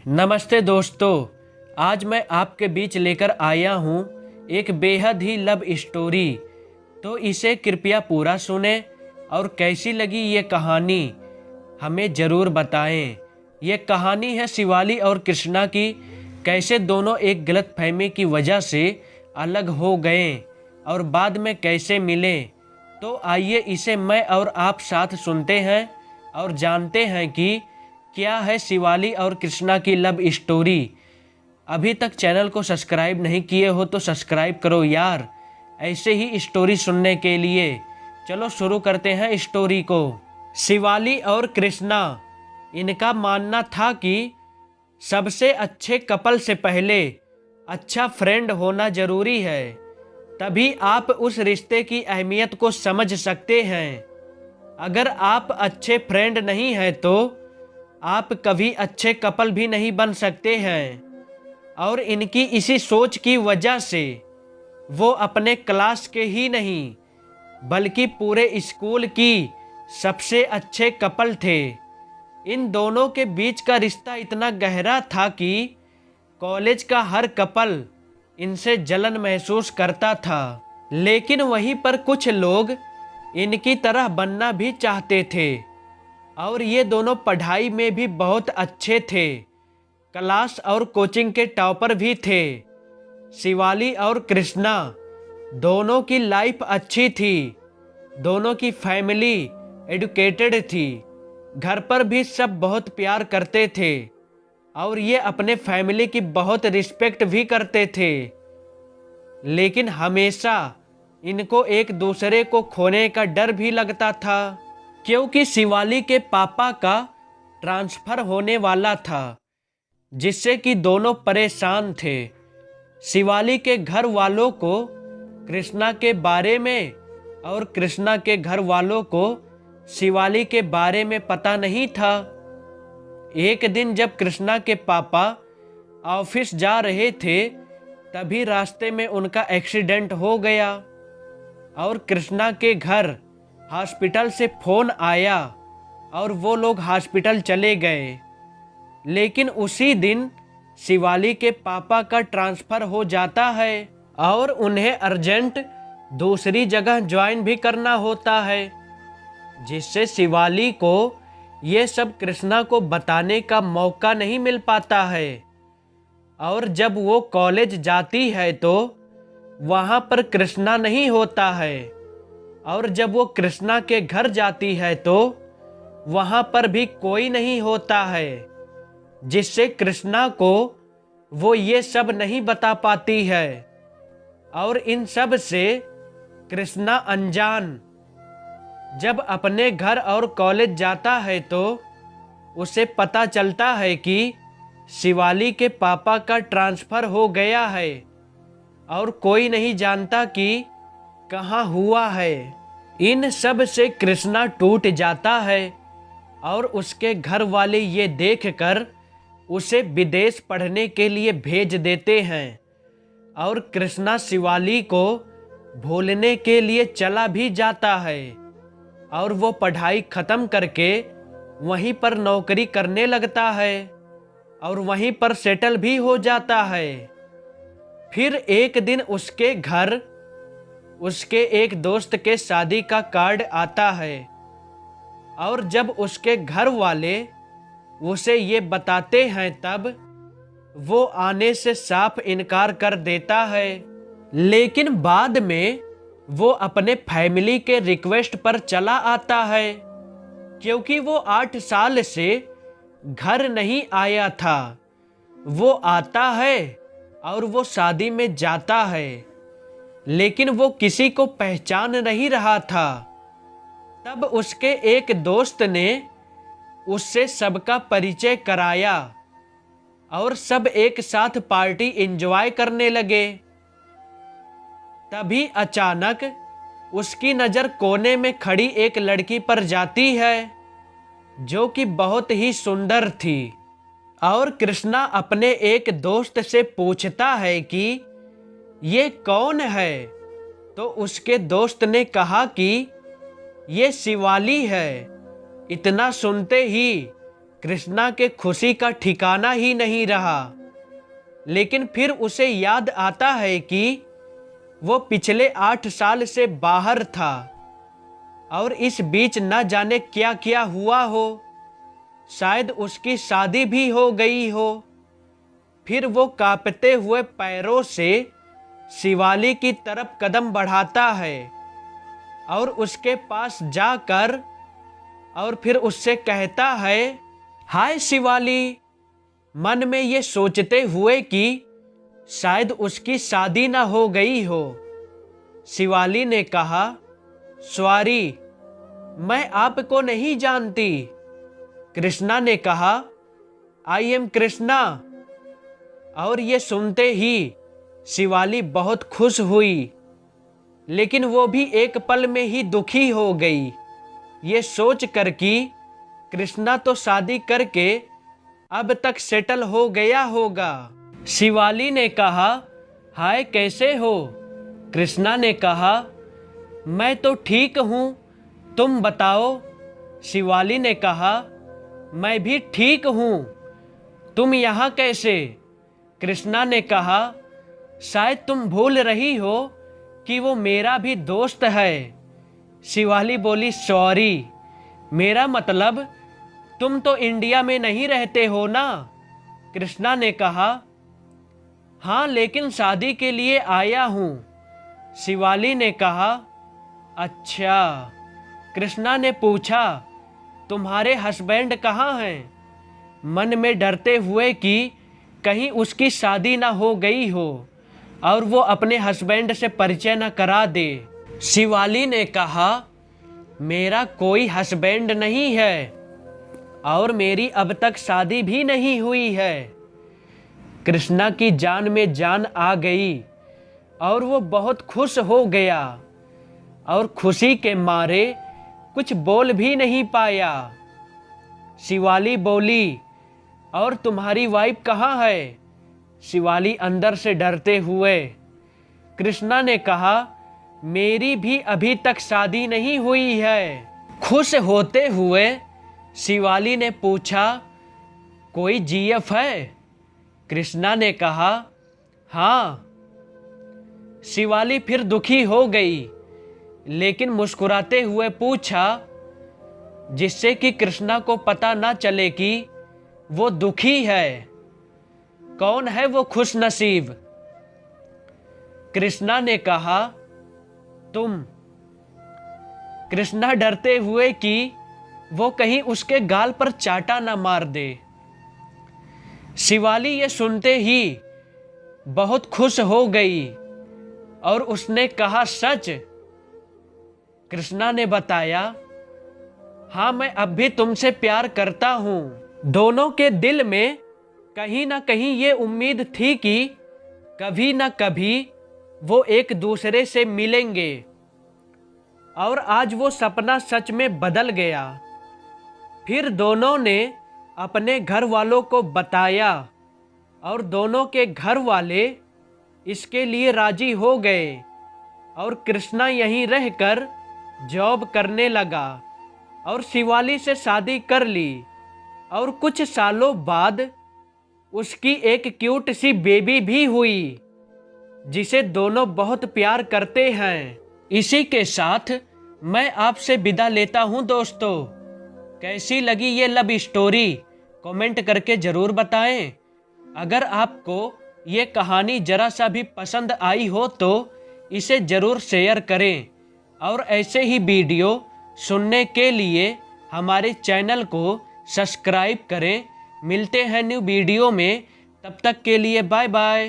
नमस्ते दोस्तों, आज मैं आपके बीच लेकर आया हूँ एक बेहद ही लव स्टोरी। तो इसे कृपया पूरा सुने और कैसी लगी ये कहानी हमें ज़रूर बताएं। ये कहानी है शिवाली और कृष्णा की, कैसे दोनों एक गलतफहमी की वजह से अलग हो गए और बाद में कैसे मिले। तो आइए इसे मैं और आप साथ सुनते हैं और जानते हैं कि क्या है शिवाली और कृष्णा की लव स्टोरी। अभी तक चैनल को सब्सक्राइब नहीं किए हो तो सब्सक्राइब करो यार, ऐसे ही स्टोरी सुनने के लिए। चलो शुरू करते हैं स्टोरी को। शिवाली और कृष्णा, इनका मानना था कि सबसे अच्छे कपल से पहले अच्छा फ्रेंड होना ज़रूरी है, तभी आप उस रिश्ते की अहमियत को समझ सकते हैं। अगर आप अच्छे फ्रेंड नहीं हैं तो आप कभी अच्छे कपल भी नहीं बन सकते हैं। और इनकी इसी सोच की वजह से वो अपने क्लास के ही नहीं बल्कि पूरे स्कूल की सबसे अच्छे कपल थे। इन दोनों के बीच का रिश्ता इतना गहरा था कि कॉलेज का हर कपल इनसे जलन महसूस करता था। लेकिन वहीं पर कुछ लोग इनकी तरह बनना भी चाहते थे और ये दोनों पढ़ाई में भी बहुत अच्छे थे, क्लास और कोचिंग के टॉपर भी थे। शिवाली और कृष्णा दोनों की लाइफ अच्छी थी, दोनों की फैमिली एजुकेटेड थी, घर पर भी सब बहुत प्यार करते थे और ये अपने फैमिली की बहुत रिस्पेक्ट भी करते थे। लेकिन हमेशा इनको एक दूसरे को खोने का डर भी लगता था, क्योंकि शिवाली के पापा का ट्रांसफ़र होने वाला था, जिससे कि दोनों परेशान थे। शिवाली के घर वालों को कृष्णा के बारे में और कृष्णा के घर वालों को शिवाली के बारे में पता नहीं था। एक दिन जब कृष्णा के पापा ऑफिस जा रहे थे, तभी रास्ते में उनका एक्सीडेंट हो गया और कृष्णा के घर हॉस्पिटल से फ़ोन आया और वो लोग हॉस्पिटल चले गए। लेकिन उसी दिन शिवाली के पापा का ट्रांसफ़र हो जाता है और उन्हें अर्जेंट दूसरी जगह ज्वाइन भी करना होता है, जिससे शिवाली को ये सब कृष्णा को बताने का मौका नहीं मिल पाता है। और जब वो कॉलेज जाती है तो वहाँ पर कृष्णा नहीं होता है, और जब वो कृष्णा के घर जाती है तो वहाँ पर भी कोई नहीं होता है, जिससे कृष्णा को वो ये सब नहीं बता पाती है। और इन सब से कृष्णा अनजान जब अपने घर और कॉलेज जाता है तो उसे पता चलता है कि शिवाली के पापा का ट्रांसफ़र हो गया है और कोई नहीं जानता कि कहाँ हुआ है। इन सब से कृष्णा टूट जाता है और उसके घर वाले ये देखकर उसे विदेश पढ़ने के लिए भेज देते हैं और कृष्णा शिवाली को भूलने के लिए चला भी जाता है और वो पढ़ाई ख़त्म करके वहीं पर नौकरी करने लगता है और वहीं पर सेटल भी हो जाता है। फिर एक दिन उसके घर उसके एक दोस्त के शादी का कार्ड आता है और जब उसके घर वाले उसे ये बताते हैं तब वो आने से साफ इनकार कर देता है। लेकिन बाद में वो अपने फैमिली के रिक्वेस्ट पर चला आता है, क्योंकि वो 8 साल से घर नहीं आया था। वो आता है और वो शादी में जाता है, लेकिन वो किसी को पहचान नहीं रहा था। तब उसके एक दोस्त ने उससे सबका परिचय कराया और सब एक साथ पार्टी एंजॉय करने लगे। तभी अचानक उसकी नज़र कोने में खड़ी एक लड़की पर जाती है, जो कि बहुत ही सुंदर थी। और कृष्णा अपने एक दोस्त से पूछता है कि ये कौन है, तो उसके दोस्त ने कहा कि ये शिवाली है। इतना सुनते ही कृष्णा के खुशी का ठिकाना ही नहीं रहा। लेकिन फिर उसे याद आता है कि वो पिछले 8 साल से बाहर था और इस बीच न जाने क्या क्या हुआ हो। शायद उसकी शादी भी हो गई हो। फिर वो कांपते हुए पैरों से शिवाली की तरफ कदम बढ़ाता है और उसके पास जाकर और फिर उससे कहता है, हाय शिवाली। मन में ये सोचते हुए कि शायद उसकी शादी ना हो गई हो। शिवाली ने कहा, सॉरी, मैं आपको नहीं जानती। कृष्णा ने कहा, आई एम कृष्णा। और ये सुनते ही शिवाली बहुत खुश हुई, लेकिन वो भी एक पल में ही दुखी हो गई, ये सोच कर कि कृष्णा तो शादी करके अब तक सेटल हो गया होगा। शिवाली ने कहा, हाय कैसे हो? कृष्णा ने कहा, मैं तो ठीक हूँ, तुम बताओ। शिवाली ने कहा, मैं भी ठीक हूँ, तुम यहाँ कैसे? कृष्णा ने कहा, शायद तुम भूल रही हो कि वो मेरा भी दोस्त है। शिवाली बोली, सॉरी, मेरा मतलब तुम तो इंडिया में नहीं रहते हो ना? कृष्णा ने कहा, हाँ लेकिन शादी के लिए आया हूँ। शिवाली ने कहा, अच्छा। कृष्णा ने पूछा, तुम्हारे हस्बैंड कहाँ हैं? मन में डरते हुए कि कहीं उसकी शादी ना हो गई हो और वो अपने हस्बैंड से परिचय ना करा दे। शिवाली ने कहा, मेरा कोई हस्बैंड नहीं है और मेरी अब तक शादी भी नहीं हुई है। कृष्णा की जान में जान आ गई और वो बहुत खुश हो गया और खुशी के मारे कुछ बोल भी नहीं पाया। शिवाली बोली, और तुम्हारी वाइफ कहाँ है? शिवाली अंदर से डरते हुए। कृष्णा ने कहा, मेरी भी अभी तक शादी नहीं हुई है। खुश होते हुए शिवाली ने पूछा, कोई जीएफ है? कृष्णा ने कहा, हाँ। शिवाली फिर दुखी हो गई, लेकिन मुस्कुराते हुए पूछा, जिससे कि कृष्णा को पता ना चले कि वो दुखी है। कौन है वो खुश नसीब? कृष्णा ने कहा, तुम। कृष्णा डरते हुए कि वो कहीं उसके गाल पर चाटा ना मार दे। शिवाली ये सुनते ही बहुत खुश हो गई और उसने कहा, सच? कृष्णा ने बताया, हाँ मैं अब भी तुमसे प्यार करता हूँ। दोनों के दिल में कहीं ना कहीं ये उम्मीद थी कि कभी ना कभी वो एक दूसरे से मिलेंगे और आज वो सपना सच में बदल गया। फिर दोनों ने अपने घर वालों को बताया और दोनों के घर वाले इसके लिए राजी हो गए और कृष्णा यहीं रहकर जॉब करने लगा और शिवाली से शादी कर ली और कुछ सालों बाद उसकी एक क्यूट सी बेबी भी हुई जिसे दोनों बहुत प्यार करते हैं। इसी के साथ मैं आपसे विदा लेता हूं दोस्तों। कैसी लगी ये लव स्टोरी कमेंट करके ज़रूर बताएं। अगर आपको ये कहानी ज़रा सा भी पसंद आई हो तो इसे ज़रूर शेयर करें और ऐसे ही वीडियो सुनने के लिए हमारे चैनल को सब्सक्राइब करें। मिलते हैं न्यू वीडियो में, तब तक के लिए बाय बाय।